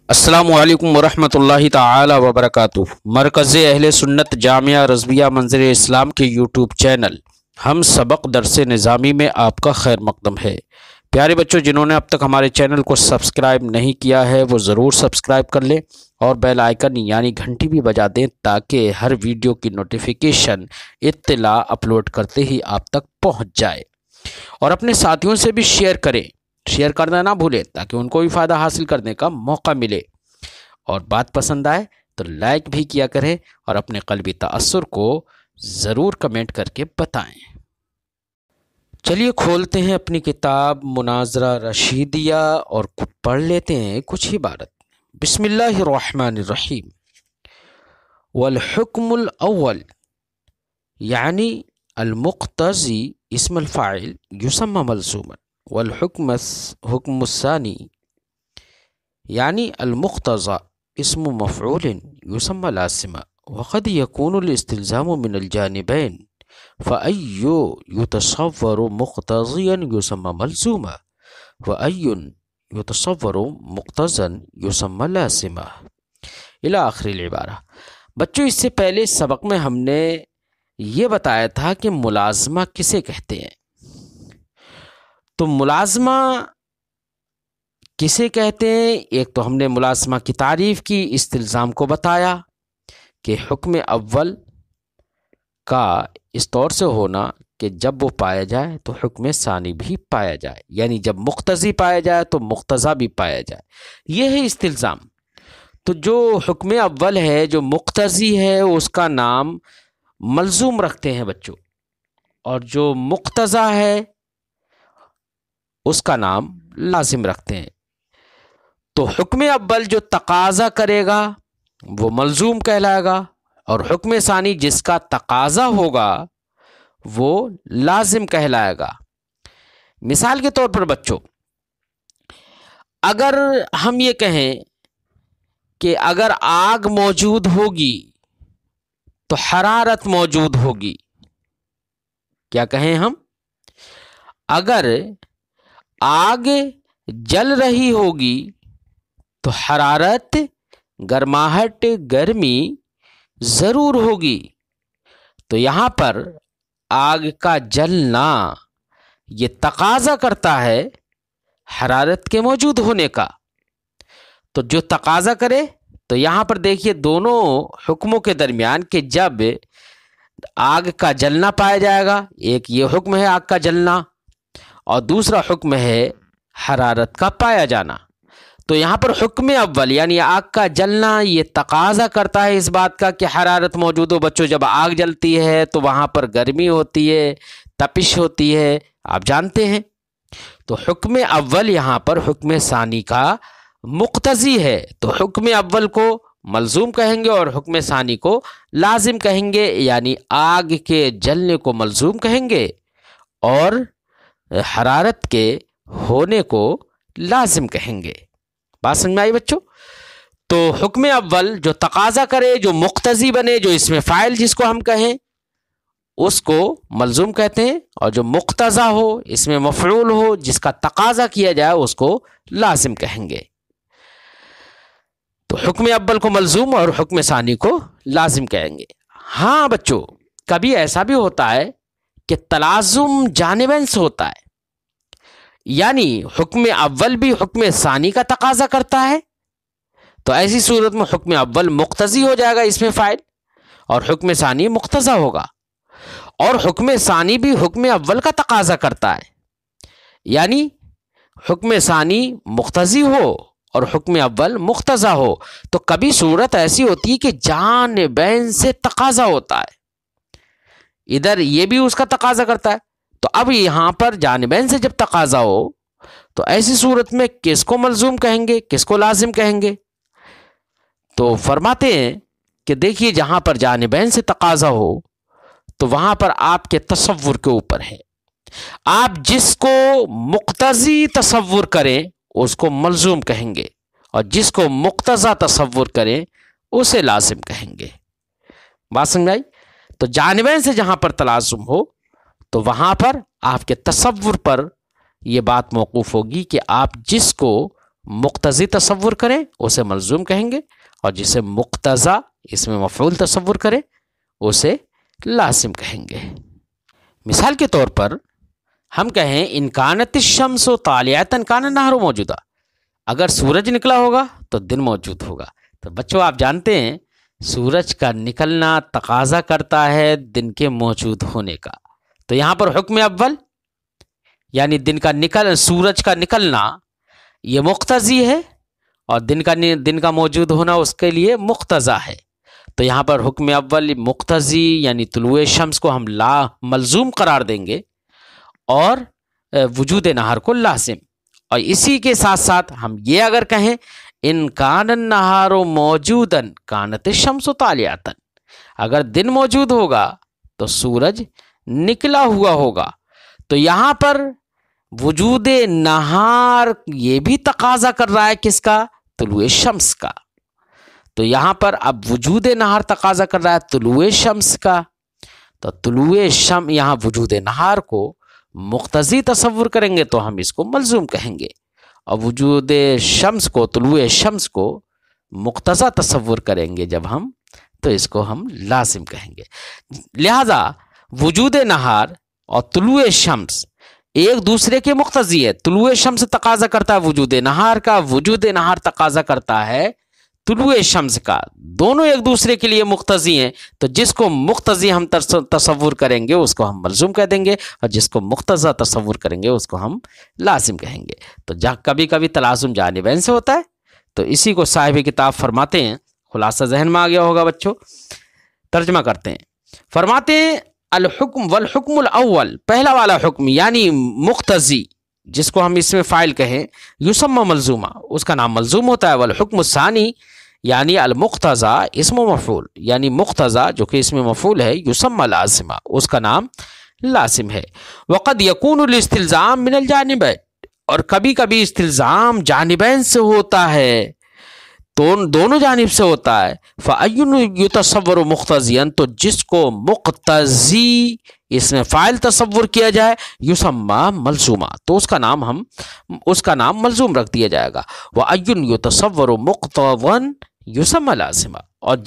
السلام علیکم ورحمۃ اللہ تعالی وبرکاتہ۔ مرکز اہل سنت جامعہ رضویہ منظر اسلام کے یوٹیوب چینل ہم سبق درس نظامی میں آپ کا خیر مقدم ہے۔ پیارے بچوں، جنہوں نے اب تک ہمارے چینل کو سبسکرائب نہیں کیا ہے وہ ضرور سبسکرائب کر لیں اور بیل آئیکن یعنی گھنٹی بھی بجا دیں تاکہ ہر ویڈیو کی نوٹیفیکیشن اطلاع اپلوڈ کرتے ہی آپ تک پہنچ جائے، اور اپنے ساتھیوں سے بھی شیئر کریں، شیئر کرنا نہ بھولیں تاکہ ان کو بھی فائدہ حاصل کرنے کا موقع ملے، اور بات پسند آئے تو لائک بھی کیا کریں اور اپنے قلبی تأثر کو ضرور کمنٹ کر کے بتائیں۔ چلیے کھولتے ہیں اپنی کتاب مناظرہ رشیدیہ اور پڑھ لیتے ہیں کچھ عبارت۔ بسم اللہ الرحمن الرحیم۔ والحکم الاول یعنی المقتضی اسم الفاعل یسمى ملزوما، والحکم الثانی یعنی المقتضى اسم مفعول يسمى لازما، وقد يكون الاستلزام من الجانبين، فأي يتصور مقتضيا يسمى ملزوما، وأي يتصور مقتضا يسمى لازما، الى آخر العبارہ۔ بچوں، اس سے پہلے سبق میں ہم نے یہ بتایا تھا کہ ملازمہ کسے کہتے ہیں۔ تو ملازمہ کسے کہتے ہیں؟ ایک تو ہم نے ملازمہ کی تعریف کی، استلزام کو بتایا کہ حکم اول کا اس طور سے ہونا کہ جب وہ پایا جائے تو حکم ثانی بھی پایا جائے، یعنی جب مقتضی پایا جائے تو مقتضی بھی پایا جائے، یہ ہے استلزام۔ تو جو حکم اول ہے، جو مقتضی ہے، اس کا نام ملزوم رکھتے ہیں بچوں، اور جو مقتضی ہے اس کا نام لازم رکھتے ہیں۔ تو حکم اول جو تقاضا کرے گا وہ ملزوم کہلائے گا، اور حکم ثانی جس کا تقاضا ہوگا وہ لازم کہلائے گا۔ مثال کے طور پر بچوں، اگر ہم یہ کہیں کہ اگر آگ موجود ہوگی تو حرارت موجود ہوگی، کیا کہیں ہم؟ اگر آگ جل رہی ہوگی تو حرارت، گرماہٹ، گرمی ضرور ہوگی۔ تو یہاں پر آگ کا جلنا یہ تقاضا کرتا ہے حرارت کے موجود ہونے کا۔ تو جو تقاضا کرے، تو یہاں پر دیکھیے دونوں حکموں کے درمیان کہ جب آگ کا جلنا پایا جائے گا، ایک یہ حکم ہے آگ کا جلنا، اور دوسرا حکم ہے حرارت کا پایا جانا۔ تو یہاں پر حکم اول یعنی آگ کا جلنا یہ تقاضا کرتا ہے اس بات کا کہ حرارت موجود ہو۔ بچوں، جب آگ جلتی ہے تو وہاں پر گرمی ہوتی ہے، تپش ہوتی ہے، آپ جانتے ہیں۔ تو حکم اول یہاں پر حکم ثانی کا مقتضی ہے، تو حکم اول کو ملزوم کہیں گے اور حکم ثانی کو لازم کہیں گے، یعنی آگ کے جلنے کو ملزوم کہیں گے اور حرارت کے ہونے کو لازم کہیں گے۔ بات سمجھ میں آئی بچوں؟ تو حکم اول جو تقاضا کرے، جو مقتضی بنے، جو اس میں فاعل جس کو ہم کہیں اس کو ملزوم کہتے ہیں، اور جو مقتضا ہو، اس میں مفعول ہو، جس کا تقاضا کیا جائے اس کو لازم کہیں گے۔ تو حکم اول کو ملزوم اور حکم ثانی کو لازم کہیں گے۔ ہاں بچوں، کبھی ایسا بھی ہوتا ہے کہ تلازم جانبین سے ہوتا ہے، یعنی حکم اول بھی حکم ثانی کا تقاضا کرتا ہے، تو ایسی صورت میں حکم اول مقتضی ہو جائے گا اس میں فاعل، اور حکم ثانی مقتضا ہوگا، اور حکم ثانی بھی حکم اول کا تقاضا کرتا ہے، یعنی حکم ثانی مقتضی ہو اور حکم اول مقتضا ہو۔ تو کبھی صورت ایسی ہوتی ہے کہ جانبین سے تقاضا ہوتا ہے، ادھر یہ بھی اس کا تقاضا کرتا ہے، تو اب یہاں پر جانبین سے جب تقاضا ہو تو ایسی صورت میں کس کو ملزوم کہیں گے، کس کو لازم کہیں گے؟ تو فرماتے ہیں کہ دیکھیے جہاں پر جانبین سے تقاضا ہو تو وہاں پر آپ کے تصور کے اوپر ہے، آپ جس کو مقتضی تصور کریں اس کو ملزوم کہیں گے، اور جس کو مقتضا تصور کریں اسے لازم کہیں گے۔ بات سمجھ آئی؟ تو جانبین سے جہاں پر تلازم ہو تو وہاں پر آپ کے تصور پر یہ بات موقوف ہوگی کہ آپ جس کو مقتضی تصور کریں اسے ملزوم کہیں گے، اور جسے مقتضا اس میں مفعول تصور کریں اسے لازم کہیں گے۔ مثال کے طور پر ہم کہیں ان کانت الشمس طالعۃ کان النہار موجودہ، اگر سورج نکلا ہوگا تو دن موجود ہوگا۔ تو بچوں آپ جانتے ہیں سورج کا نکلنا تقاضا کرتا ہے دن کے موجود ہونے کا، تو یہاں پر حکم اول یعنی سورج کا نکلنا یہ مقتضی ہے، اور دن کا موجود ہونا اس کے لیے مقتضا ہے۔ تو یہاں پر حکم اول مقتضی یعنی طلوع شمس کو ہم ملزوم قرار دیں گے، اور وجود نہار کو لازم۔ اور اسی کے ساتھ ساتھ ہم یہ اگر کہیں ان کان النہار موجودا کانت الشمس طالعۃ، اگر دن موجود ہوگا تو سورج نکلا ہوا ہوگا، تو یہاں پر وجود نہار یہ بھی تقاضا کر رہا ہے کس کا؟ طلوع شمس کا۔ تو یہاں پر اب وجود نہار تقاضا کر رہا ہے طلوع شمس کا، تو یہاں وجود نہار کو مقتضی تصور کریں گے تو ہم اس کو ملزوم کہیں گے، اور وجود شمس کو طلوع شمس کو مقتضا تصور کریں گے جب ہم، تو اس کو ہم لازم کہیں گے۔ لہذا وجود نہار اور طلوع شمس ایک دوسرے کے مقتضی ہے۔ طلوع شمس تقاضا کرتا ہے وجود نہار کا، وجود نہار تقاضا کرتا ہے طلوع شمس کا، دونوں ایک دوسرے کے لیے مقتضی ہیں، تو جس کو مقتضی ہم تصور کریں گے اس کو ہم ملزوم کہہ دیں گے، اور جس کو مقتضا تصور کریں گے اس کو ہم لازم کہیں گے۔ تو کبھی کبھی تلازم جانبین سے ہوتا ہے، تو اسی کو صاحب کتاب فرماتے ہیں، خلاصہ ذہن میں آ گیا ہوگا بچوں، ترجمہ کرتے ہیں۔ فرماتے ہیں الحکم والحکم الاول، پہلا والا حکم یعنی مقتضی جس کو ہم اس میں فاعل کہیں یسمى ملزومہ، اس کا نام ملزوم ہوتا ہے۔ والحکم الثانی یعنی المقتضی اسم مفعول، یعنی مقتضی جو کہ اسم مفعول ہے یسمى لازمہ، اس کا نام لازم ہے۔ وقد یکون الاستلزام من الجانبین، اور کبھی کبھی استلزام جانبین سے ہوتا ہے، دونوں جانب سے ہوتا ہے۔ فَأَيٌّ يُتَصَوَّرُ مُقْتَضِيًا، تو جس کو مقتضی اس میں فاعل تصور کیا جائے یسمى ملزومہ، تو اس کا نام ملزوم رکھ دیا جائے گا۔ وَأَيٌّ يُتَصَوَّرُ مُقْتَضًا یسمى لازمہ، اور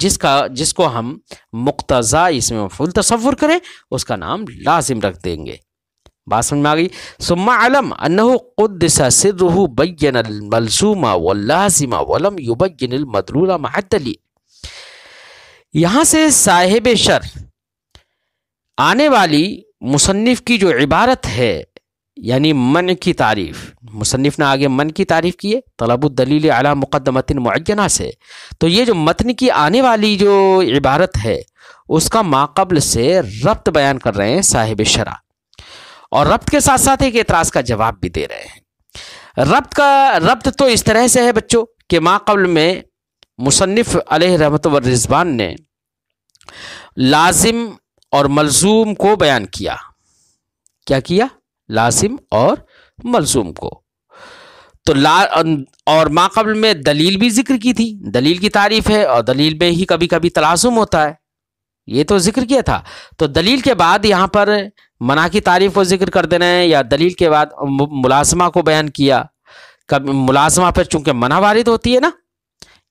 جس کو ہم مقتضا اس میں مفعول تصور کریں اس کا نام لازم رکھ دیں گے۔ بات سمجھ میں آ گئی؟ ثم علم انہ قدس سرہ بین الملزوم واللازم ولم یبین المدلول مع الدلیل۔ یہاں سے صاحب شرح آنے والی مصنف کی جو عبارت ہے یعنی من کی تعریف، مصنف نے آگے من کی تعریف کی ہے طلب الدلیل علی مقدمۃ معینہ سے، تو یہ جو متن کی آنے والی جو عبارت ہے اس کا ماقبل سے ربط بیان کر رہے ہیں صاحب شرح، اور ربط کے ساتھ ساتھ ایک اعتراض کا جواب بھی دے رہے ہیں۔ ربط تو اس طرح سے ہے بچوں کہ ماقبل میں مصنف علیہ رحمت والرضوان نے لازم اور ملزوم کو بیان کیا۔ کیا کیا؟ لازم اور ملزوم کو۔ تو اور ماقبل میں دلیل بھی ذکر کی تھی، دلیل کی تعریف ہے، اور دلیل میں ہی کبھی کبھی تلازم ہوتا ہے، یہ تو ذکر کیا تھا۔ تو دلیل کے بعد یہاں پر منع کی تعریف کو ذکر کر دینا ہے، یا دلیل کے بعد ملازمہ کو بیان کیا۔ کبھی ملازمہ پر چونکہ منع وارد ہوتی ہے نا،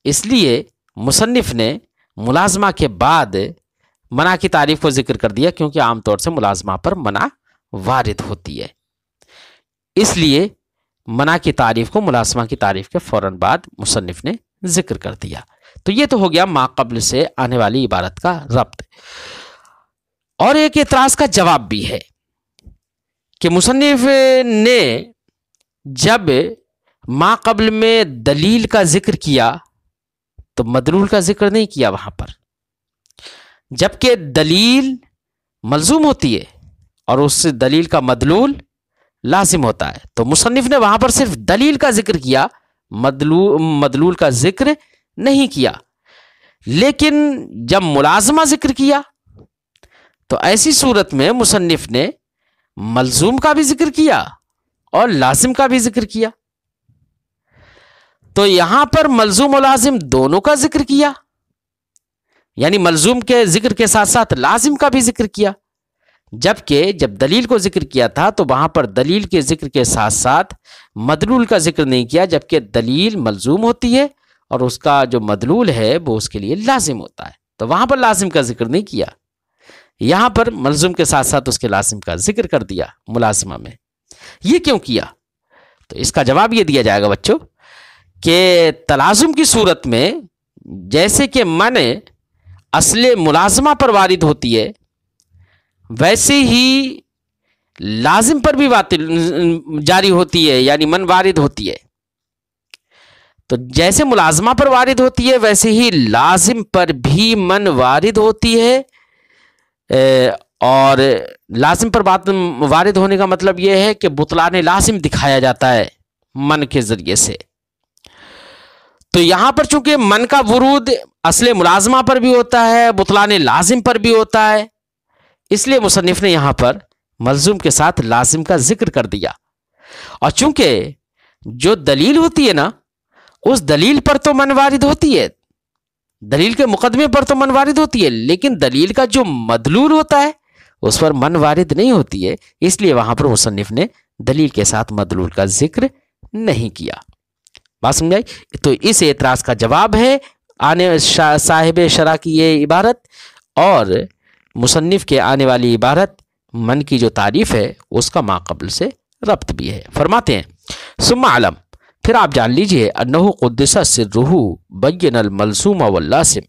اس لیے مصنف نے ملازمہ کے بعد منع کی تعریف کو ذکر کر دیا، کیونکہ عام طور سے ملازمہ پر منع وارد ہوتی ہے، اس لیے منع کی تعریف کو ملازمہ کی تعریف کے فوراً بعد مصنف نے ذکر کر دیا۔ تو یہ تو ہو گیا ماقبل سے آنے والی عبارت کا ربط۔ اور ایک اعتراض کا جواب بھی ہے کہ مصنف نے جب ماقبل میں دلیل کا ذکر کیا تو مدلول کا ذکر نہیں کیا وہاں پر، جبکہ دلیل ملزوم ہوتی ہے اور اس دلیل کا مدلول لازم ہوتا ہے، تو مصنف نے وہاں پر صرف دلیل کا ذکر کیا، مدلول کا ذکر نہیں کیا۔ لیکن جب ملازمہ ذکر کیا تو ایسی صورت میں مصنف نے ملزوم کا بھی ذکر کیا اور لازم کا بھی ذکر کیا۔ تو یہاں پر ملزوم و لازم دونوں کا ذکر کیا، یعنی ملزوم کے ذکر کے ساتھ ساتھ لازم کا بھی ذکر کیا، جبکہ جب دلیل کو ذکر کیا تھا تو وہاں پر دلیل کے ذکر کے ساتھ ساتھ مدلول کا ذکر نہیں کیا، جبکہ دلیل ملزوم ہوتی ہے اور اس کا جو مدلول ہے وہ اس کے لیے لازم ہوتا ہے، تو وہاں پر لازم کا ذکر نہیں کیا، یہاں پر ملزوم کے ساتھ ساتھ اس کے لازم کا ذکر کر دیا ملازمہ میں۔ یہ کیوں کیا؟ تو اس کا جواب یہ دیا جائے گا بچوں کہ تلازم کی صورت میں جیسے کہ من اصل ملازمہ پر وارد ہوتی ہے، ویسے ہی لازم پر بھی جاری ہوتی ہے، یعنی من وارد ہوتی ہے۔ تو جیسے ملازمہ پر وارد ہوتی ہے ویسے ہی لازم پر بھی من وارد ہوتی ہے، اور لازم پر بات وارد ہونے کا مطلب یہ ہے کہ بطلان لازم دکھایا جاتا ہے من کے ذریعے سے۔ تو یہاں پر چونکہ من کا ورود اصل ملازمہ پر بھی ہوتا ہے، بطلان لازم پر بھی ہوتا ہے، اس لیے مصنف نے یہاں پر ملزوم کے ساتھ لازم کا ذکر کر دیا۔ اور چونکہ جو دلیل ہوتی ہے نا، اس دلیل پر تو من وارد ہوتی ہے، دلیل کے مقدمے پر تو من وارد ہوتی ہے، لیکن دلیل کا جو مدلول ہوتا ہے اس پر من وارد نہیں ہوتی ہے، اس لیے وہاں پر مصنف نے دلیل کے ساتھ مدلول کا ذکر نہیں کیا۔ بات سمجھ آئی؟ تو اس اعتراض کا جواب ہے آنے صاحب شرح کی یہ عبارت، اور مصنف کے آنے والی عبارت من کی جو تعریف ہے اس کا ما قبل سے ربط بھی ہے۔ فرماتے ہیں ثم علم، پھر آپ جان لیجئے انہ قدس سرہ بین الملزوم واللازم،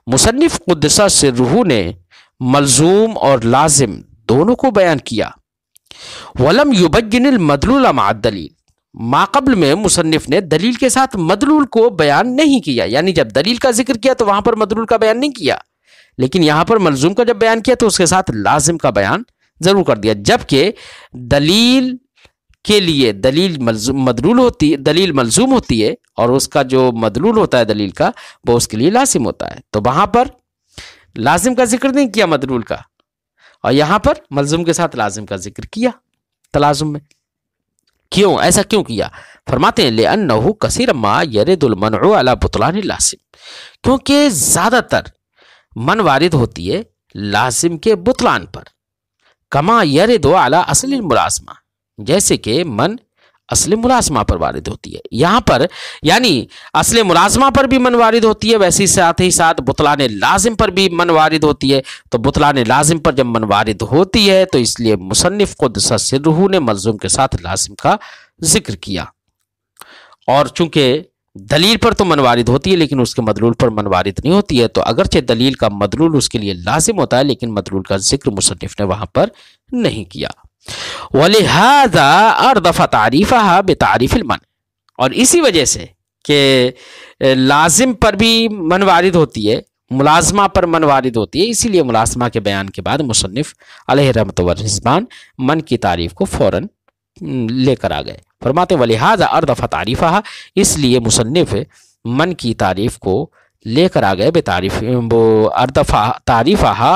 مصنف قدس سرہ نے ملزوم اور لازم دونوں کو بیان کیا۔ ولم یبین المدلول مع الدلیل، ما قبل میں مصنف نے دلیل کے ساتھ مدلول کو بیان نہیں کیا، یعنی جب دلیل کا ذکر کیا تو وہاں پر مدلول کا بیان نہیں کیا، لیکن یہاں پر ملزوم کا جب بیان کیا تو اس کے ساتھ لازم کا بیان ضرور کر دیا، جبکہ دلیل کے لیے دلیل ملزوم ہوتی ہے اور اس کا جو مدلول ہوتا ہے دلیل کا وہ اس کے لیے لازم ہوتا ہے، تو وہاں پر لازم کا ذکر نہیں کیا مدلول کا، اور یہاں پر ملزوم کے ساتھ لازم کا ذکر کیا تلازم میں۔ کیوں ایسا کیوں کیا؟ فرماتے ہیں لأنه کثیر ما یرد المنع علی بطلان اللازم، کیونکہ زیادہ تر من وارد ہوتی ہے لازم کے بطلان پر، کما یرد علی اصل الملازمہ، جیسے کہ من اصل ملازمہ پر وارد ہوتی ہے۔ یہاں پر یعنی اصل ملازمہ پر بھی من وارد ہوتی ہے، ویسے ساتھ ہی ساتھ بطلان لازم پر بھی من وارد ہوتی ہے، تو بطلان لازم پر جب من وارد ہوتی ہے تو اس لیے مصنف قدس سرہ نے ملزوم کے ساتھ لازم کا ذکر کیا، اور چونکہ دلیل پر تو من وارد ہوتی ہے لیکن اس کے مدلول پر من وارد نہیں ہوتی ہے، تو اگرچہ دلیل کا مدلول اس کے لیے لازم ہوتا ہے لیکن مدلول کا ذکر مصنف نے وہاں پر نہیں کیا۔ وَلِهَذَا أَرْضَفَ تَعْرِيفَهَا بِتَعْرِيفِ الْمَنْ، اور اسی وجہ سے کہ لازم پر بھی من وارد ہوتی ہے، ملازمہ پر من وارد ہوتی ہے، اسی لیے ملازمہ کے بیان کے بعد مصنف علیہ رحمۃ والرضوان من کی تعریف کو فوراً لے کر آ گئے۔ فرماتے ہیں وَلِهَذَا أَرْضَفَ تَعْرِيفَهَا، اس لیے مصنف من کی تعریف کو لے کر آ گئے، أَرْضَفَ تَعْرِيفَهَا،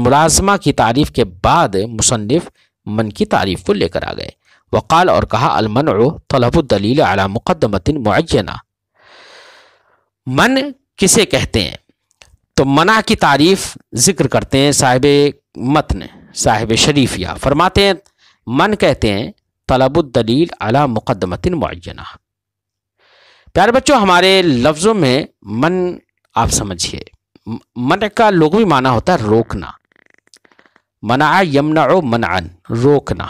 ملازمہ کی تعریف کے بعد مصنف من کی تعریف کو لے کر آ گئے۔ وقال، اور کہا المنع طلب الدلیل علی مقدمۃ معینہ، من کسے کہتے ہیں؟ تو منع کی تعریف ذکر کرتے ہیں صاحب متن صاحب شریفیہ، فرماتے ہیں من کہتے ہیں طلب الدلیل علی مقدمۃ معینہ۔ پیارے بچوں، ہمارے لفظوں میں من آپ سمجھیے، منع کا لغوی معنی ہوتا ہے روکنا، منع یمنع منعا، روکنا۔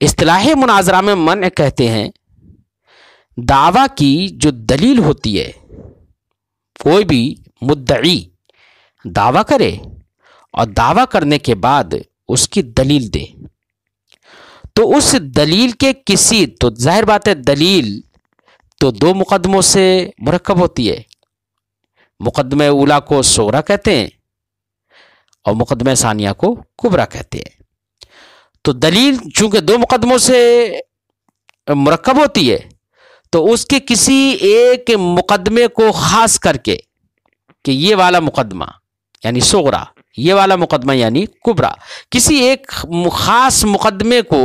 اصطلاح مناظرہ میں منع کہتے ہیں دعویٰ کی جو دلیل ہوتی ہے، کوئی بھی مدعی دعویٰ کرے اور دعویٰ کرنے کے بعد اس کی دلیل دے، تو اس دلیل کے کسی، تو ظاہر بات ہے دلیل تو دو مقدموں سے مرکب ہوتی ہے، مقدمہ اولا کو صغرا کہتے ہیں اور مقدمہ ثانیہ کو کبرا کہتے ہیں۔ تو دلیل چونکہ دو مقدموں سے مرکب ہوتی ہے تو اس کے کسی ایک مقدمے کو خاص کر کے کہ یہ والا مقدمہ یعنی صغرا، یہ والا مقدمہ یعنی کبرا، کسی ایک خاص مقدمے کو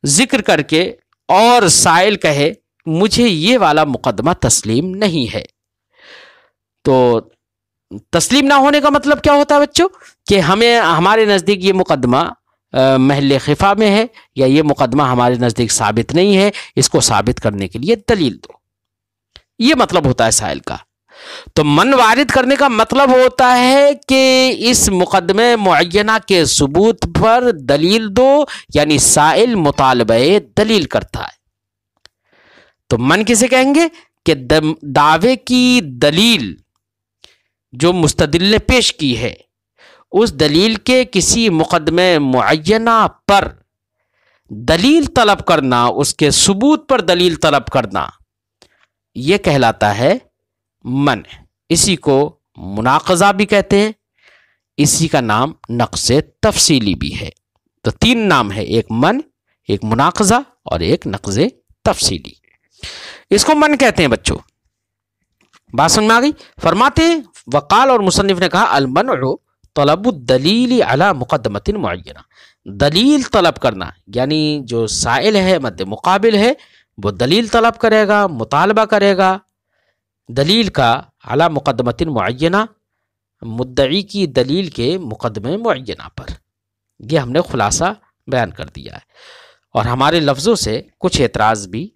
ذکر کر کے اور سائل کہے مجھے یہ والا مقدمہ تسلیم نہیں ہے، تو تسلیم نہ ہونے کا مطلب کیا ہوتا ہے بچوں؟ کہ ہمیں ہمارے نزدیک یہ مقدمہ محل خفا میں ہے، یا یہ مقدمہ ہمارے نزدیک ثابت نہیں ہے، اس کو ثابت کرنے کے لیے دلیل دو، یہ مطلب ہوتا ہے سائل کا۔ تو من وارد کرنے کا مطلب ہوتا ہے کہ اس مقدمہ معینہ کے ثبوت پر دلیل دو، یعنی سائل مطالبہ دلیل کرتا ہے۔ تو من کسے کہیں گے؟ کہ دعوے کی دلیل جو مستدل نے پیش کی ہے، اس دلیل کے کسی مقدمہ معینہ پر دلیل طلب کرنا، اس کے ثبوت پر دلیل طلب کرنا، یہ کہلاتا ہے من۔ اسی کو مناقضہ بھی کہتے ہیں، اسی کا نام نقض تفصیلی بھی ہے۔ تو تین نام ہے، ایک من، ایک مناقضہ اور ایک نقض تفصیلی۔ اس کو من کہتے ہیں بچوں، بات سمجھ میں آ گئی؟ فرماتے ہیں وقال، اور مصنف نے کہا المنع طلب الدلیل علی مقدمۃ معینہ، دلیل طلب کرنا، یعنی جو سائل ہے، مد مقابل ہے، وہ دلیل طلب کرے گا، مطالبہ کرے گا دلیل کا، علی مقدمۃ معینہ، مدعی کی دلیل کے مقدمے معینہ پر۔ یہ ہم نے خلاصہ بیان کر دیا ہے، اور ہمارے لفظوں سے کچھ اعتراض بھی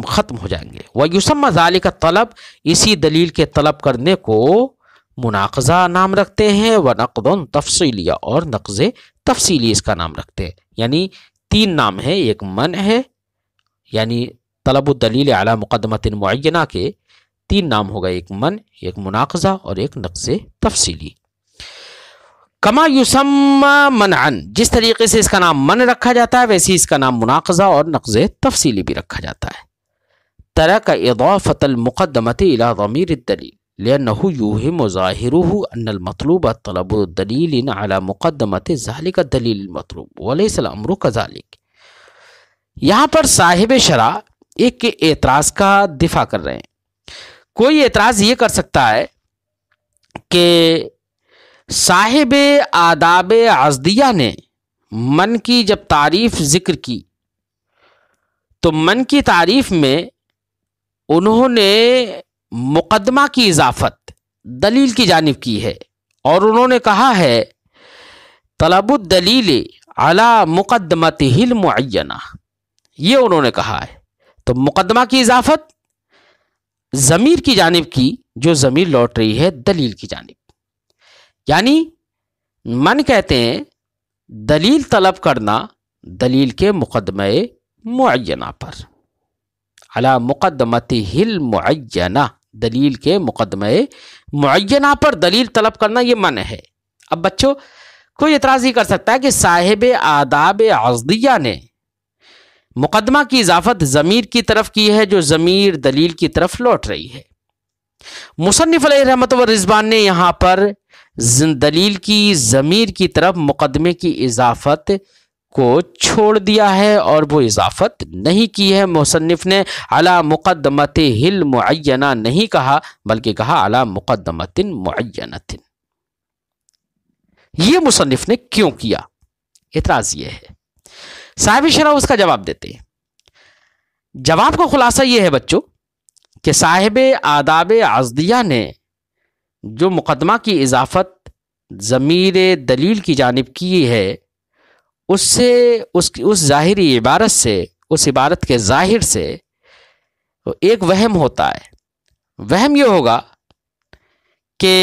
ختم ہو جائیں گے۔ وَيُسَمَّ ذَلِكَ طلب، اسی دلیل کے طلب کرنے کو مناقضہ نام رکھتے ہیں، وَنَقْضٌ تفصیلیہ، اور نقض تفصیلی اس کا نام رکھتے ہیں۔ یعنی تین نام ہے، ایک من ہے، یعنی طلب الدلیل علی مقدمۃ معینہ کے تین نام ہوگا، ایک من، ایک مناقضہ اور ایک نقض تفصیلی۔ کما یسمى منعا، جس طریقے سے اس کا نام من رکھا جاتا ہے، ویسے اس کا نام مناقضہ اور نقض تفصیلی بھی رکھا جاتا ہے۔ ترک اضافة المقدمة الى ضمیر الدلیل لأنه يوهم ظاهره ان المطلوب طلب الدلیل على مقدمة ذلك الدلیل المطلوب وليس الامر كذلك۔ یہاں پر صاحب شرح ایک اعتراض کا دفاع کر رہے ہیں۔ کوئی اعتراض یہ کر سکتا ہے کہ صاحب آداب عزدیہ نے من کی جب تعریف ذکر کی تو من کی تعریف میں انہوں نے مقدمہ کی اضافت دلیل کی جانب کی ہے، اور انہوں نے کہا ہے طلب الدلیل علی مقدمتہ المعینہ، یہ انہوں نے کہا ہے۔ تو مقدمہ کی اضافت ضمیر کی جانب کی، جو ضمیر لوٹ رہی ہے دلیل کی جانب، یعنی من کہتے ہیں دلیل طلب کرنا دلیل کے مقدمہ معینہ پر، علی مقدمتہ المعینہ، دلیل کے مقدمہ معینہ پر دلیل طلب کرنا، یہ من ہے۔ اب بچوں کوئی اعتراض یہ کر سکتا ہے کہ صاحب آداب عزدیہ نے مقدمہ کی اضافت ضمیر کی طرف کی ہے، جو ضمیر دلیل کی طرف لوٹ رہی ہے۔ مصنف علیہ رحمت و رضوان نے یہاں پر دلیل کی ضمیر کی طرف مقدمے کی اضافت کو چھوڑ دیا ہے، اور وہ اضافت نہیں کی ہے۔ مصنف نے علی مقدمۃ المعینہ نہیں کہا، بلکہ کہا علی مقدمۃ معینۃ۔ یہ مصنف نے کیوں کیا؟ اعتراض یہ ہے۔ صاحب شرح اس کا جواب دیتے ہیں۔ جواب کا خلاصہ یہ ہے بچوں کہ صاحب آداب عزدیہ نے جو مقدمہ کی اضافت ضمیر دلیل کی جانب کی ہے، اس سے اس ظاہری عبارت سے، اس عبارت کے ظاہر سے ایک وہم ہوتا ہے۔ وہم یہ ہوگا کہ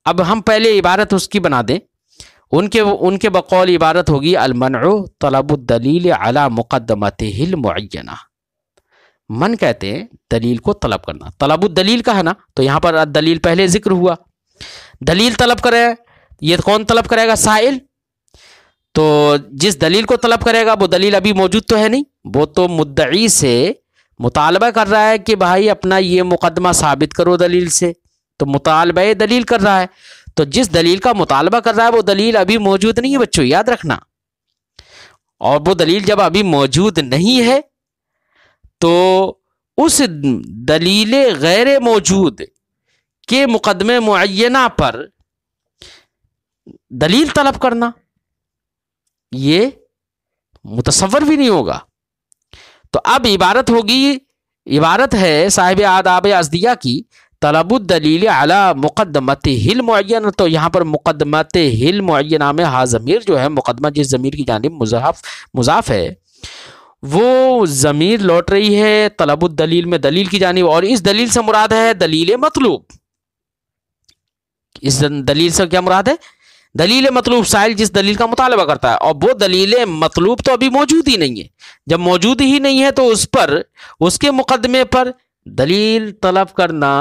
اب ہم پہلے عبارت اس کی بنا دیں، ان کے بقول عبارت ہوگی المنع طلب الدلیل علی مقدمتہ المعینہ۔ من کہتے ہیں دلیل کو طلب کرنا، طلب الدلیل کا ہے نا، تو یہاں پر دلیل پہلے ذکر ہوا، دلیل طلب کرے، یہ کون طلب کرے گا؟ سائل۔ تو جس دلیل کو طلب کرے گا وہ دلیل ابھی موجود تو ہے نہیں، وہ تو مدعی سے مطالبہ کر رہا ہے کہ بھائی اپنا یہ مقدمہ ثابت کرو دلیل سے، تو مطالبہ دلیل کر رہا ہے۔ تو جس دلیل کا مطالبہ کر رہا ہے وہ دلیل ابھی موجود نہیں ہے بچوں، یاد رکھنا۔ اور وہ دلیل جب ابھی موجود نہیں ہے تو اس دلیل غیر موجود کے مقدمے معینہ پر دلیل طلب کرنا یہ متصور بھی نہیں ہوگا۔ تو اب عبارت ہوگی، عبارت ہے صاحب آداب عزدیہ کی طلب الدلیل علی مقدمتہ المعینہ، تو یہاں پر مقدمتہ المعینہ میں ہا ضمیر جو ہے مقدمہ جس ضمیر کی جانب مضاف ہے وہ ضمیر لوٹ رہی ہے طلب الدلیل میں دلیل کی جانب، اور اس دلیل سے مراد ہے دلیل مطلوب۔ اس دلیل سے کیا مراد ہے؟ دلیل مطلوب، سائل جس دلیل کا مطالبہ کرتا ہے، اور وہ دلیل مطلوب تو ابھی موجود ہی نہیں ہے۔ جب موجود ہی نہیں ہے تو اس پر، اس کے مقدمے پر دلیل طلب کرنا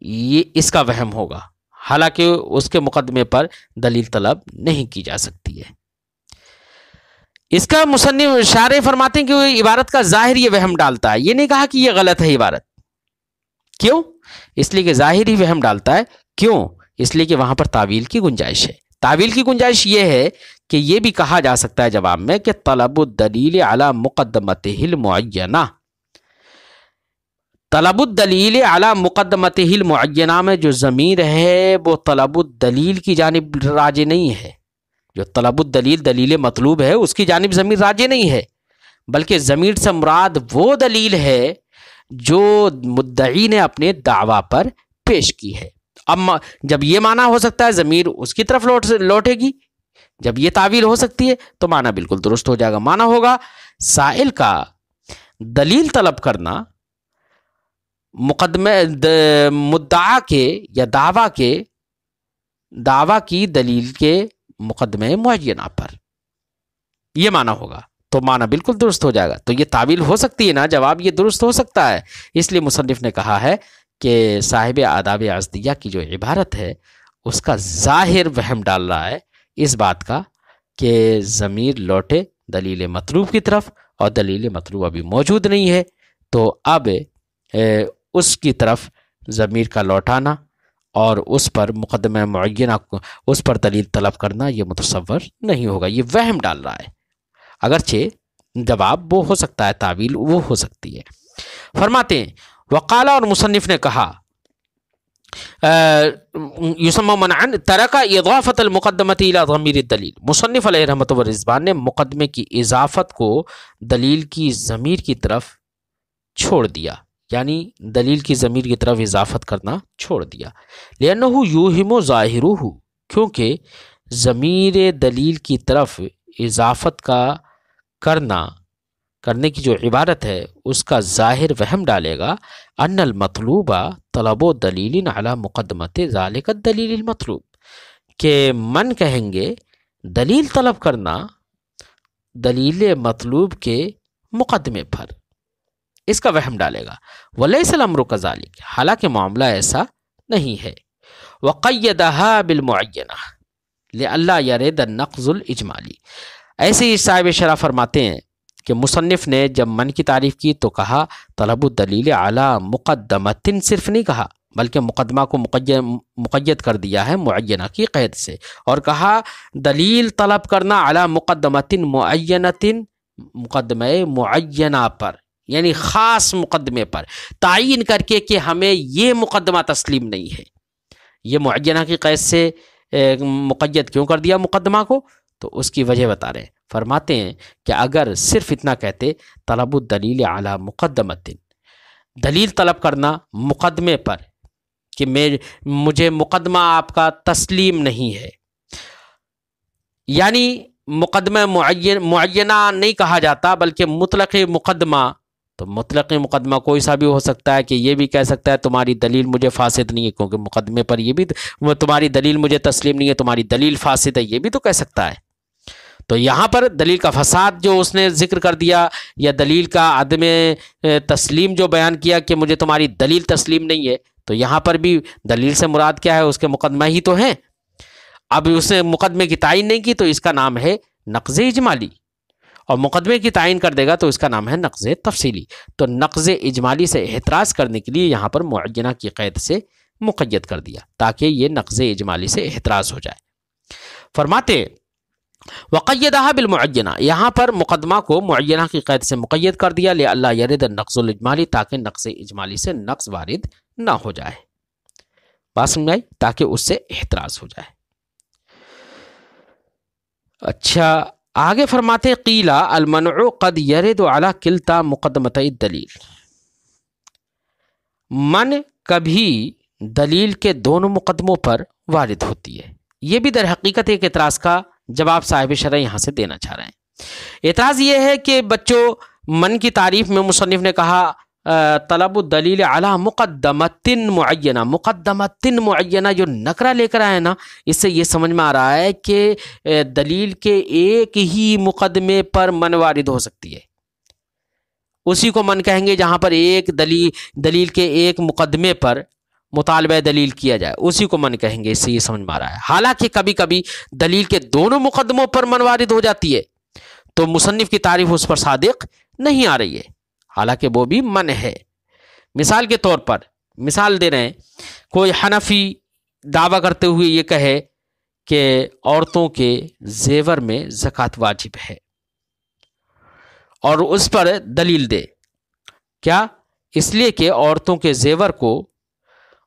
یہ اس کا وہم ہوگا، حالانکہ اس کے مقدمے پر دلیل طلب نہیں کی جا سکتی ہے۔ اس کا مصنف شارح فرماتے ہیں کہ وہ عبارت کا ظاہر یہ وہم ڈالتا ہے، یہ نہیں کہا کہ یہ غلط ہے عبارت، کیوں؟ اس لیے کہ ظاہر ہی وہم ڈالتا ہے، کیوں؟ اس لیے کہ وہاں پر تعویل کی گنجائش ہے۔ تعویل کی گنجائش یہ ہے کہ یہ بھی کہا جا سکتا ہے جواب میں کہ طلب الدلیل علی مقدمتہ المعینہ، طلب الدلیل علی مقدمتہ المعینہ میں جو ضمیر ہے وہ طلب الدلیل کی جانب راجع نہیں ہے۔ جو طلب الدلیل دلیل مطلوب ہے اس کی جانب ضمیر راجع نہیں ہے، بلکہ ضمیر سے مراد وہ دلیل ہے جو مدعی نے اپنے دعویٰ پر پیش کی ہے۔ اب جب یہ معنی ہو سکتا ہے ضمیر اس کی طرف لوٹے گی، جب یہ تعویل ہو سکتی ہے تو معنی بالکل درست ہو جائے گا۔ معنی ہوگا سائل کا دلیل طلب کرنا مقدمہ مدعا کے یا دعویٰ کی دلیل کے مقدمے معینہ پر، یہ معنی ہوگا تو معنی بالکل درست ہو جائے گا۔ تو یہ تعویل ہو سکتی ہے نا، جواب یہ درست ہو سکتا ہے۔ اس لیے مصنف نے کہا ہے کہ صاحب آداب عزدیہ کی جو عبارت ہے اس کا ظاہر وہم ڈال رہا ہے اس بات کا کہ ضمیر لوٹے دلیل مطلوب کی طرف، اور دلیل مطلوب ابھی موجود نہیں ہے، تو اب اس کی طرف ضمیر کا لوٹانا اور اس پر مقدمہ معینہ اس پر دلیل طلب کرنا یہ متصور نہیں ہوگا، یہ وہم ڈال رہا ہے، اگرچہ جواب وہ ہو سکتا ہے، تعویل وہ ہو سکتی ہے۔ فرماتے ہیں وقال، اور مصنف نے کہا یسمى منعا ترک اضافت المقدمۃ الى ضمیر الدلیل، مصنف علیہ رحمۃ و رضوان نے مقدمے کی اضافت کو دلیل کی ضمیر کی طرف چھوڑ دیا، یعنی دلیل کی ضمیر کی طرف اضافت کرنا چھوڑ دیا۔ لأنه یوہم ظاہرہ، کیونکہ ضمیر دلیل کی طرف اضافت کا کرنے کی جو عبارت ہے اس کا ظاہر وہم ڈالے گا ان المطلوب طلب و دلیل علی مقدمت ذالک الدلیل المطلوب، کہ من کہیں گے دلیل طلب کرنا دلیل مطلوب کے مقدمے پر، اس کا وہم ڈالے گا۔ ولیس الامر کذالک، حالانکہ معاملہ ایسا نہیں ہے۔ وقیدھا بالمعینہ لئلا یرد النقض الاجمالی، ایسے ہی صاحب شرح فرماتے ہیں کہ مصنف نے جب من کی تعریف کی تو کہا طلب الدلیل علی مقدمۃ، صرف نہیں کہا بلکہ مقدمہ کو مقید کر دیا ہے معینہ کی قید سے، اور کہا دلیل طلب کرنا علی مقدمۃ معینۃ، مقدمہ معینہ پر، یعنی خاص مقدمے پر تعین کر کے کہ ہمیں یہ مقدمہ تسلیم نہیں ہے۔ یہ معینہ کی قید سے مقید کیوں کر دیا مقدمہ کو؟ تو اس کی وجہ بتا رہے ہیں، فرماتے ہیں کہ اگر صرف اتنا کہتے طلب الدلیل علی مقدمۃ، دلیل طلب کرنا مقدمے پر کہ مجھے مقدمہ آپ کا تسلیم نہیں ہے، یعنی مقدمہ معینہ نہیں کہا جاتا بلکہ مطلق مقدمہ، تو مطلق مقدمہ کوئی سا بھی ہو سکتا ہے کہ یہ بھی کہہ سکتا ہے تمہاری دلیل مجھے فاسد نہیں ہے، کیونکہ مقدمے پر یہ بھی تمہاری دلیل مجھے تسلیم نہیں ہے، تمہاری دلیل فاسد ہے، یہ بھی تو کہہ سکتا ہے۔ تو یہاں پر دلیل کا فساد جو اس نے ذکر کر دیا، یا دلیل کا عدم تسلیم جو بیان کیا کہ مجھے تمہاری دلیل تسلیم نہیں ہے، تو یہاں پر بھی دلیل سے مراد کیا ہے؟ اس کے مقدمہ ہی تو ہیں۔ اب اس نے مقدمے کی تعین نہیں کی تو اس کا نام ہے نقض اجمالی، اور مقدمے کی تعین کر دے گا تو اس کا نام ہے نقض تفصیلی۔ تو نقض اجمالی سے احتراز کرنے کے لیے یہاں پر معینہ کی قید سے مقید کر دیا تاکہ یہ نقض اجمالی سے احتراز ہو جائے۔ فرماتے وقیدھا بالمعینہ، یہاں پر مقدمہ کو معینہ کی قید سے مقید کر دیا لئلا یرد النقض الاجمالی، تاکہ نقض اجمالی سے نقض وارد نہ ہو جائے، بات سمجھ آئی؟ تاکہ اس سے احتراز ہو جائے۔ اچھا آگے فرماتے قیلا المنع قد یرد علی کلتا مقدمتي الدلیل، من کبھی دلیل کے دونوں مقدموں پر وارد ہوتی ہے۔ یہ بھی در حقیقت ایک اعتراض کا جواب صاحب شرح یہاں سے دینا چاہ رہے ہیں۔ اعتراض یہ ہے کہ بچوں، من کی تعریف میں مصنف نے کہا طلب الدلیل علی مقدمۃ معینہ، مقدمۃ معینہ جو نکرہ لے کر آئے نا، اس سے یہ سمجھ میں آ رہا ہے کہ دلیل کے ایک ہی مقدمے پر من وارد ہو سکتی ہے۔ اسی کو من کہیں گے جہاں پر ایک دلیل کے ایک مقدمے پر مطالبہ دلیل کیا جائے، اسی کو من کہیں گے۔ اس سے یہ سمجھ میں آ رہا ہے۔ حالانکہ کبھی کبھی دلیل کے دونوں مقدموں پر من وارد ہو جاتی ہے تو مصنف کی تعریف اس پر صادق نہیں آ رہی ہے، حالانکہ وہ بھی من ہے۔ مثال کے طور پر مثال دے رہے ہیں، کوئی حنفی دعویٰ کرتے ہوئے یہ کہے کہ عورتوں کے زیور میں زکوٰۃ واجب ہے اور اس پر دلیل دے، کیا؟ اس لیے کہ عورتوں کے زیور کو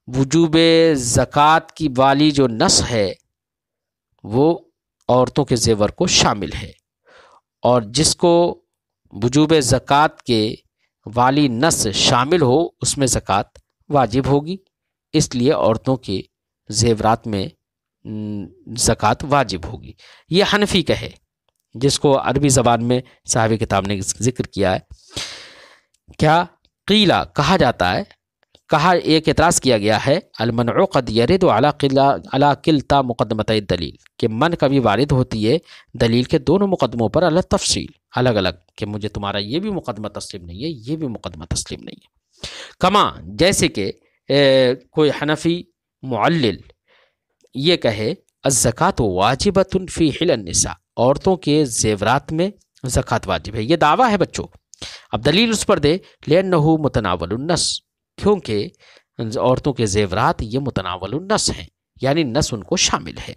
وجوب زکوٰۃ کی والی جو نص ہے وہ عورتوں کے زیور کو شامل ہے، اور جس کو وجوب زکوٰۃ کے والی نص شامل ہو اس میں زکوٰۃ واجب ہوگی، اس لیے عورتوں کے زیورات میں زکوٰۃ واجب ہوگی۔ یہ حنفی کہے، جس کو عربی زبان میں صاحب کتاب نے ذکر کیا ہے۔ کیا قیلا کہا جاتا ہے، کہا ایک اعتراض کیا گیا ہے، المنع قد یرد علی کلتا مقدمتِ الدلیل، کہ من کبھی وارد ہوتی ہے دلیل کے دونوں مقدموں پر الگ تفصیل، الگ الگ، کہ مجھے تمہارا یہ بھی مقدمہ تسلیم نہیں ہے، یہ بھی مقدمہ تسلیم نہیں ہے۔ کما جیسے کہ کوئی حنفی معلل یہ کہے الزکوٰۃ واجبۃ فی حل النساء، عورتوں کے زیورات میں زکوٰۃ واجب ہے، یہ دعویٰ ہے بچوں۔ اب دلیل اس پر دے، لأنہ متناول النص، کیونکہ عورتوں کے زیورات یہ متناول النص ہیں، یعنی نص ان کو شامل ہے۔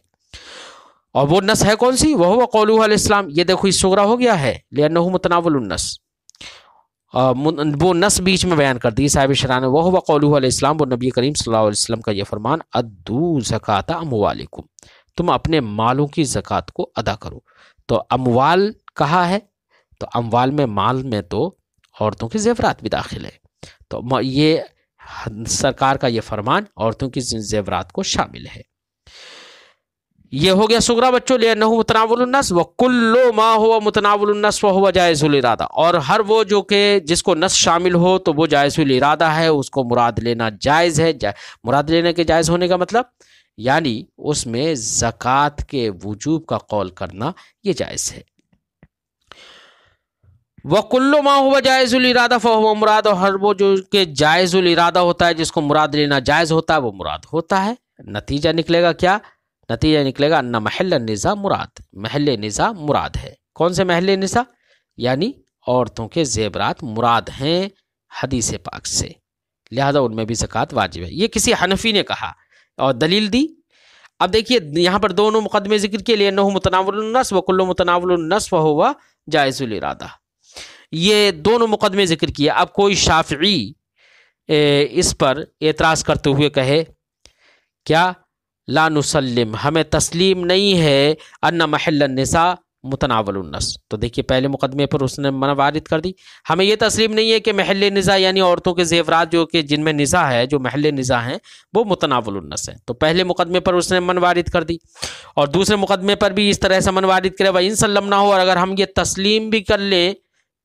اور وہ نص ہے کون سی؟ وہو قولہ علیہ السلام، یہ دیکھو اس صغرا ہو گیا ہے، لأنہ متناول النص، وہ نص بیچ میں بیان کر دی صاحب شرح نے، وہو قولہ علیہ السلام، وہ نبی کریم صلی اللہ علیہ وسلم کا یہ فرمان، ادو زکاۃ اموالکم، تم اپنے مالوں کی زکوٰۃ کو ادا کرو۔ تو اموال کہا ہے، تو اموال میں مال میں تو عورتوں کے زیورات بھی داخل ہے، تو یہ سرکار کا یہ فرمان عورتوں کی زیورات کو شامل ہے۔ یہ ہو گیا صغرا بچوں، لأنہ متناول النص، وکل ما ہوا متناول النص وہو جائز الارادہ، اور ہر وہ جو کہ جس کو نص شامل ہو تو وہ جائز الارادہ ہے، اس کو مراد لینا جائز ہے۔ مراد لینے کے جائز ہونے کا مطلب یعنی اس میں زکوٰۃ کے وجوب کا قول کرنا یہ جائز ہے۔ وَكُلُّ مَا هُوَ جَائِزُ الْإِرَادَةِ فَهُوَ مراد، اور ہر وہ جو کہ جائز الارادہ ہوتا ہے، جس کو مراد لینا جائز ہوتا ہے، وہ مراد ہوتا ہے۔ نتیجہ نکلے گا کیا؟ نتیجہ نکلے گا ان محل النزاع مراد، محل نزاع مراد ہے۔ کون سے محل نزاع؟ یعنی عورتوں کے زیورات مراد ہیں حدیث پاک سے، لہذا ان میں بھی زکوٰۃ واجب ہے۔ یہ کسی حنفی نے کہا اور دلیل دی۔ اب دیکھیے یہاں پر دونوں مقدمے ذکر کے لیے، انہ متناول النص وکل متناول النص وہو جائز الارادہ، یہ دونوں مقدمے ذکر کیے۔ اب کوئی شافعی اس پر اعتراض کرتے ہوئے کہے کیا؟ لا نسلم، ہمیں تسلیم نہیں ہے ان محل النساء متناول النص، تو دیکھیے پہلے مقدمے پر اس نے منع وارد کر دی، ہمیں یہ تسلیم نہیں ہے کہ محل نزاع یعنی عورتوں کے زیورات جو کہ جن میں نزاع ہے، جو محل نزاع ہیں وہ متناول النص ہیں، تو پہلے مقدمے پر اس نے منع وارد کر دی، اور دوسرے مقدمے پر بھی اس طرح سے منع وارد کرے وَإِن سلمنا ہو، اور اگر ہم یہ تسلیم بھی کر لیں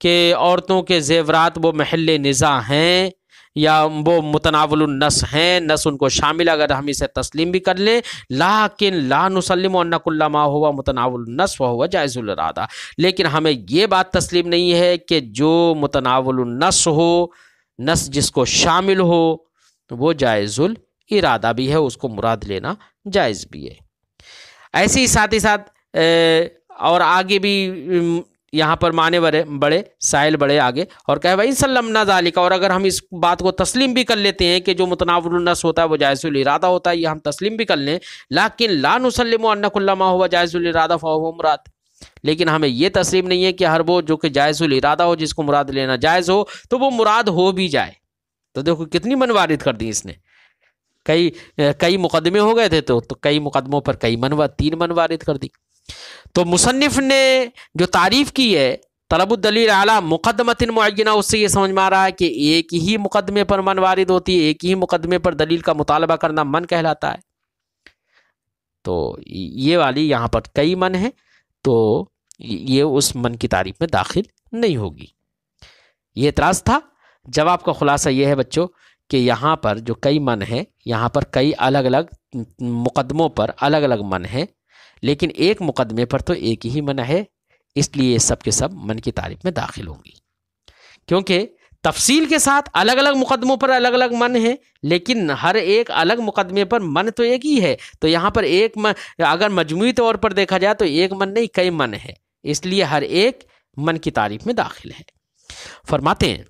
کہ عورتوں کے زیورات وہ محل نزاع ہیں یا وہ متناول النص ہیں، نص ان کو شامل، اگر ہم اسے تسلیم بھی کر لیں، لیکن لا نسلم ان کل ما ہوا متناول النص وہو جائز الارادہ، لیکن ہمیں یہ بات تسلیم نہیں ہے کہ جو متناول النص ہو، نص جس کو شامل ہو، وہ جائز الارادہ بھی ہے، اس کو مراد لینا جائز بھی ہے۔ ایسے ہی ساتھ اور آگے بھی یہاں پر معنی بڑے سائل بڑے آگے، اور کہے بھائی سلمنا ذالک، اور اگر ہم اس بات کو تسلیم بھی کر لیتے ہیں کہ جو متناول النص ہوتا ہے وہ جائز الارادہ ہوتا ہے، یہ ہم تسلیم بھی کر لیں، لیکن لا نسلم ان کل ما هو جائز الارادہ فهو مراد، لیکن ہمیں یہ تسلیم نہیں ہے کہ ہر وہ جو کہ جائز الارادہ ہو، جس کو مراد لینا جائز ہو، تو وہ مراد ہو بھی جائے۔ تو دیکھو کتنی منوارد کر دی اس نے، کئی مقدمے ہو گئے تھے تو کئی مقدموں پر تین منوارد کر دی۔ تو مصنف نے جو تعریف کی ہے طلب الدلیل علی مقدمۃ معینہ، اس سے یہ سمجھ میں آ رہا ہے کہ ایک ہی مقدمے پر من وارد ہوتی ہے، ایک ہی مقدمے پر دلیل کا مطالبہ کرنا من کہلاتا ہے. تو یہ والی یہاں پر کئی من ہے، تو یہ اس من کی تعریف میں داخل نہیں ہوگی. یہ اعتراض تھا. جواب کا خلاصہ یہ ہے بچوں کہ یہاں پر جو کئی من ہے، یہاں پر کئی الگ الگ مقدموں پر الگ الگ من ہے، لیکن ایک مقدمے پر تو ایک ہی من ہے، اس لیے یہ سب کے سب من کی تعریف میں داخل ہوں گی. کیونکہ تفصیل کے ساتھ الگ الگ مقدموں پر الگ الگ من ہے، لیکن ہر ایک الگ مقدمے پر من تو ایک ہی ہے. تو یہاں پر ایک من اگر مجموعی طور پر دیکھا جائے تو ایک من نہیں، کئی من ہے، اس لیے ہر ایک من کی تعریف میں داخل ہے. فرماتے ہیں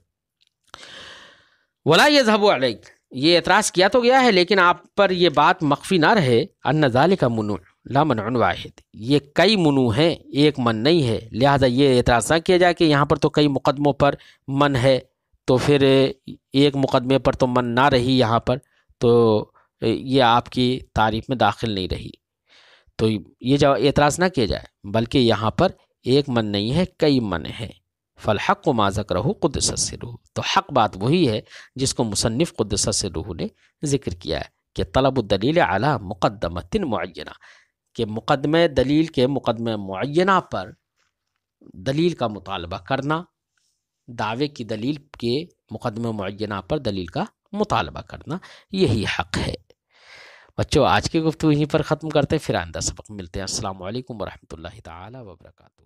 ولا یذهب علیک، یہ اعتراض کیا تو گیا ہے لیکن آپ پر یہ بات مخفی نہ رہے، ان ذالک منوع لا منع واحد، یہ کئی منوع ہیں، ایک من نہیں ہے. لہذا یہ اعتراض نہ کیا جائے کہ یہاں پر تو کئی مقدموں پر من ہے، تو پھر ایک مقدمے پر تو من نہ رہی یہاں پر، تو یہ آپ کی تعریف میں داخل نہیں رہی. تو یہ جو اعتراض نہ کیا جائے، بلکہ یہاں پر ایک من نہیں ہے، کئی من ہے. فالحق ما ذکرہ قدس سرہ، تو حق بات وہی ہے جس کو مصنف قدس سرہ نے ذکر کیا ہے کہ طلب الدلیل علی مقدمۃ معینہ، کہ مقدمہ دلیل کے مقدمہ معینہ پر دلیل کا مطالبہ کرنا، دعوے کی دلیل کے مقدمہ معینہ پر دلیل کا مطالبہ کرنا، یہی حق ہے. بچوں آج کی گفتگو یہیں پر ختم کرتے ہیں، پھر آئندہ سبق ملتے ہیں. السلام علیکم ورحمۃ اللہ تعالی وبرکاتہ.